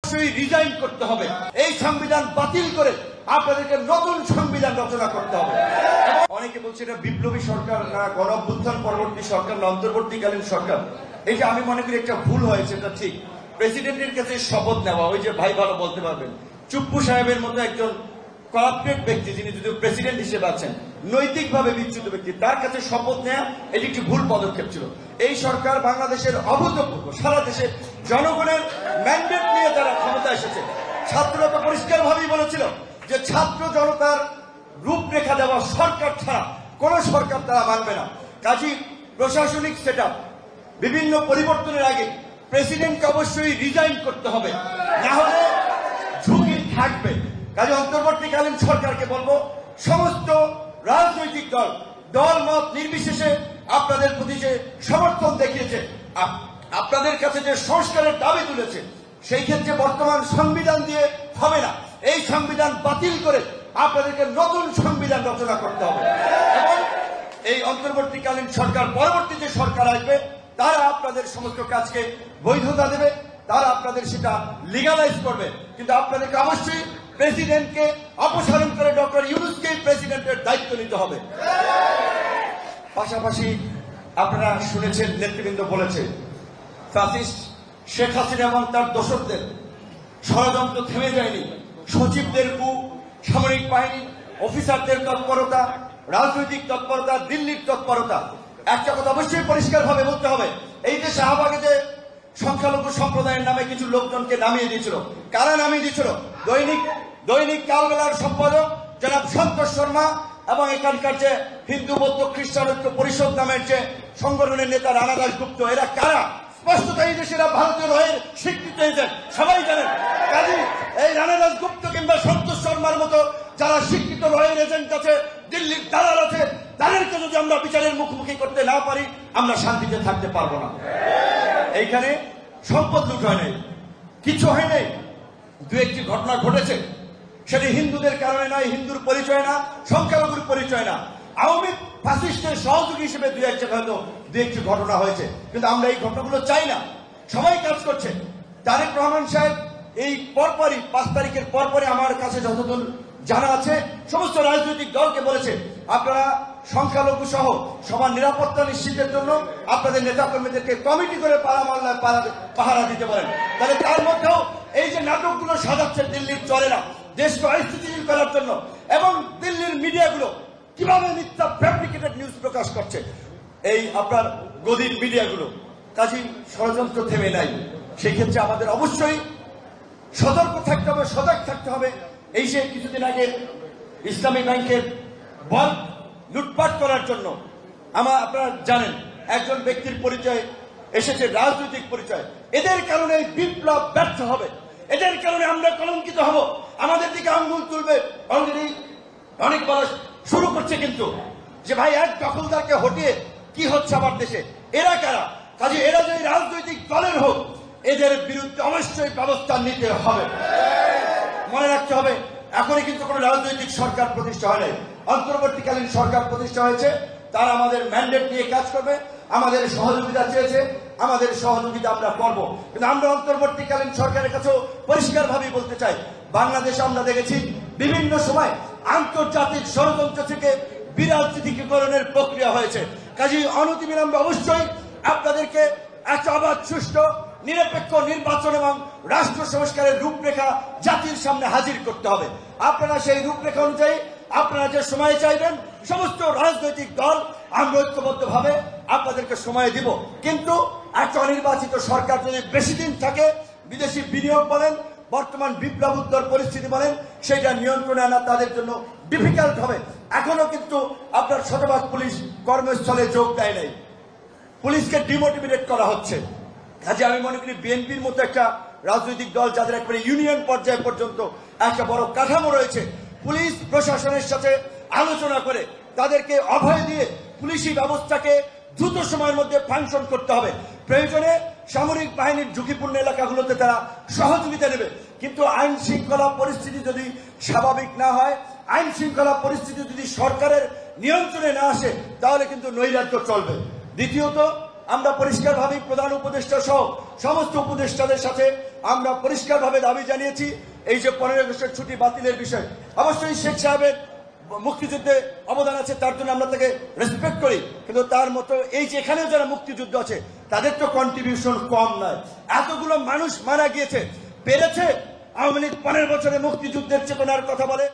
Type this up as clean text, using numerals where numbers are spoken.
অবশ্যই রিজাইন করতে হবে। এই সংবিধান বাতিল করে আপনাদেরকে নতুন সংবিধান রচনা করতে হবে। অনেকে বলছে এটা বিপ্লবী সরকার না গণঅভ্যুত্থান পরবর্তী সরকার না অন্তর্বর্তীকালীন সরকার। এটা আমি মনে করি একটা ভুল হয়েছে, এটা ঠিক। প্রেসিডেন্টের কাছে শপথ নেওয়া, ওই যে ভাই ভালো বলতে পারবেন, চুপ্পু সাহেবের মতো একজন করাপ্টেড ব্যক্তি যিনি যদি প্রেসিডেন্ট হিসেবে আছেন, নৈতিকভাবে বিচ্যুত ব্যক্তি, তার কাছে শপথ নেওয়া এটি একটি ভুল পদক্ষেপ ছিল। এই সরকার বাংলাদেশের অভূতপূর্ব, সারা দেশে জনগণের ম্যান্ডেট নিয়ে তারা ক্ষমতা এসেছে। ছাত্ররা তো পরিষ্কারভাবেই বলেছিল যে ছাত্র জনতার রূপরেখা দেওয়া সরকার ছাড়া কোন সরকার তারা মানবে না। কাজী প্রশাসনিক সেটআপ বিভিন্ন পরিবর্তনের আগে প্রেসিডেন্টকে অবশ্যই রিজাইন করতে হবে, না হলে ঝুঁকি থাকবে। কাজে অন্তর্বর্তীকালীন সরকারকে বলবো, সমস্ত রাজনৈতিক দল মত নির্বিশেষে আপনাদের প্রতি যে সমর্থন দেখিয়েছে, আপনাদের কাছে যে সংস্কারের দাবি তুলেছে, সেই ক্ষেত্রে বর্তমান সংবিধান দিয়ে হবে না। এই সংবিধান বাতিল করে আপনাদেরকে নতুন সংবিধান রচনা করতে হবে এবং এই অন্তর্বর্তীকালীন সরকার, পরবর্তী যে সরকার আসবে, তারা আপনাদের সমস্ত কাজকে বৈধতা দেবে, তারা আপনাদের সেটা লিগালাইজ করবে। কিন্তু আপনাদেরকে অবশ্যই প্রেসিডেন্টকে অপসারণ করে ডক্টর ইউনূসকে প্রেসিডেন্টের দায়িত্ব নিতে হবে। পাশাপাশি আপনারা শুনেছেন নেতৃবৃন্দ বলেছে, ফ্যাসিস্ট শেখ হাসিনা এবং তার দোসরদের ষড়যন্ত্র থেমে যায়নি। সচিবদের কূপ, সামরিক বাহিনী অফিসারদের তৎপরতা, রাজনৈতিক তৎপরতা, দিল্লির তৎপরতা। একটা কথা অবশ্যই পরিষ্কারভাবে বলতে হবে, এই যে শাহবাগে যে সংখ্যালঘু সম্প্রদায়ের নামে কিছু লোকজনকে নামিয়ে দিয়েছিল, কারা নামিয়ে দিয়েছিল? দৈনিক কালবেলার সম্পাদক জনাব সন্তোষ শর্মা এবং এখানকার যে হিন্দু বৌদ্ধ খ্রিস্টান ঐক্য পরিষদ নামের যে সংগঠনের নেতা রানা দাশগুপ্ত। এরা কারা? স্পষ্টত এই দেশেরা ভারতীয় রয়ের স্বীকৃতি হয়েছেন, সবাই জানেন। কাজী এই রানা দাশগুপ্ত কিংবা সন্তোষ শর্মার মতো যারা স্বীকৃত রয়ের এজেন্ট আছে, দিল্লির দালাল আছে, তাদেরকে যদি আমরা বিচারের মুখোমুখি করতে না পারি, আমরা শান্তিতে থাকতে পারবো না। এইখানে সম্পদ লুট হয় নাই, কিছু হয় নাই। দু একটি ঘটনা ঘটেছে, সেটি হিন্দুদের কারণে নয়, হিন্দুর পরিচয় না, সংখ্যালঘুর পরিচয় না, আওয়ামী ফ্যাসিস্টের সহযোগী হিসেবে দু এক জায়গায় হয়তো দু একটি ঘটনা হয়েছে। কিন্তু আমরা এই ঘটনাগুলো চাই না। সবাই কাজ করছে। তারেক রহমান সাহেব এই পরপরই 5 তারিখের পরপরই আমার কাছে যতদূর জানা আছে সমস্ত রাজনৈতিক দলকে বলেছে, আপনারা সংখ্যালঘু সহ সবার নিরাপত্তা নিশ্চিতের জন্য আপনাদের নেতাকর্মীদেরকে কমিটি করে পাহারা দিতে পারেন। তাহলে তার মধ্যেও এই যে নাটকগুলো সাজাচ্ছে দিল্লির চলে না, দেশকে অস্থিতিশীল করার জন্য, এবং দিল্লির মিডিয়াগুলো কিভাবে মিথ্যা ফ্যাব্রিকেটেড নিউজ প্রকাশ করছে, এই আপনার গদির মিডিয়াগুলো। কাজী ষড়যন্ত্র থেমে নাই। সেই ক্ষেত্রে আমাদের অবশ্যই সতর্ক থাকতে হবে, সজাগ থাকতে হবে। এই যে কিছুদিন আগে ইসলামী ব্যাংকের বল লুটপাট করার জন্য আপনারা জানেন একজন ব্যক্তির পরিচয় এসেছে, রাজনৈতিক পরিচয়। এদের কারণে বিপ্লব ব্যর্থ হবে, এদের কারণে আমরা কলঙ্কিত হব, আমাদের দিকে আঙ্গুল তুলবে। অলরেডি অনেক বলা শুরু করছে কিন্তু যে ভাই এক দখলদারকে হটিয়ে কি হচ্ছে আমার দেশে, এরা কারা? কাজে এরা যদি রাজনৈতিক দলের হোক, এদের বিরুদ্ধে অবশ্যই ব্যবস্থা নিতে হবে। মনে রাখতে হবে, এখনই কিন্তু কোন রাজনৈতিক সরকার প্রতিষ্ঠা হয় নাই, অন্তর্বর্তীকালীন সরকার প্রতিষ্ঠা হয়েছে। তারা আমাদের ম্যান্ডেট নিয়ে কাজ করবে, আমাদের সহযোগিতা চেয়েছে, আমাদের সহযোগিতা আমরা করব। কিন্তু আমরা অন্তর্বর্তীকালীন সরকারের কাছেও পরিষ্কারভাবে বলতে চাই, বাংলাদেশে আমরা দেখেছি বিভিন্ন সময় আন্তর্জাতিক ষড়যন্ত্র থেকে বিরাজনীতিকরণের প্রক্রিয়া হয়েছে। কাজেই অনতিবিলম্বে অবশ্যই আপনাদেরকে একটা অবাধ, সুষ্ঠু, নিরপেক্ষ নির্বাচন এবং রাষ্ট্র সংস্কারের রূপরেখা জাতির সামনে হাজির করতে হবে। আপনারা সেই রূপরেখা অনুযায়ী আপনারা যে সময় চাইবেন, সমস্ত রাজনৈতিক দল আমরা ঐক্যবদ্ধভাবে আপনাদেরকে সময় দিব। কিন্তু একটা অনির্বাচিত সরকার যদি বেশি দিন থাকে, বিদেশি বিনিয়োগ বলেন, বর্তমান বিপ্লবোত্তর পরিস্থিতি বলেন, সেটা নিয়ন্ত্রণে আনা তাদের জন্য ডিফিকাল্ট হবে। এখনো কিন্তু আপনার শতভাগ পুলিশ কর্মস্থলে যোগ দেয় নাই, পুলিশকে ডিমোটিভেট করা হচ্ছে। কাজে আমি মনে করি বিএনপির মতো একটা রাজনৈতিক দল, যাদের একবারে ইউনিয়ন পর্যায়ে পর্যন্ত একটা বড় কাঠামো রয়েছে, পুলিশ প্রশাসনের সাথে আলোচনা করে তাদেরকে অভয় দিয়ে পুলিশি ব্যবস্থাকে দ্রুত সময়ের মধ্যে ফাংশন করতে হবে। প্রয়োজনে সামরিক বাহিনীর ঝুঁকিপূর্ণ এলাকাগুলোতে তারা সহযোগিতা নেবে। কিন্তু আইন শৃঙ্খলা পরিস্থিতি যদি স্বাভাবিক না হয়, আইন শৃঙ্খলা পরিস্থিতি যদি সরকারের নিয়ন্ত্রণে না আসে, তাহলে কিন্তু নৈরাজ্য চলবে। দ্বিতীয়ত, আমরা পরিষ্কারভাবে প্রধান উপদেষ্টা সহ সমস্ত উপদেষ্টাদের সাথে আমরা পরিষ্কারভাবে দাবি জানিয়েছি এই যে 15 আগস্টের ছুটি বাতিলের বিষয়। অবশ্যই শেখ সাহেবের মুক্তিযুদ্ধে অবদান আছে, তার জন্য আমরা তাকে রেসপেক্ট করি, কিন্তু তার মতো এই যে এখানেও যারা মুক্তিযুদ্ধ আছে তাদের তো কন্ট্রিবিউশন কম নয়। এতগুলো মানুষ মারা গিয়েছে, পেরেছে আওয়ামী লীগ 15 বছরে মুক্তিযুদ্ধের চেতনার কথা বলে।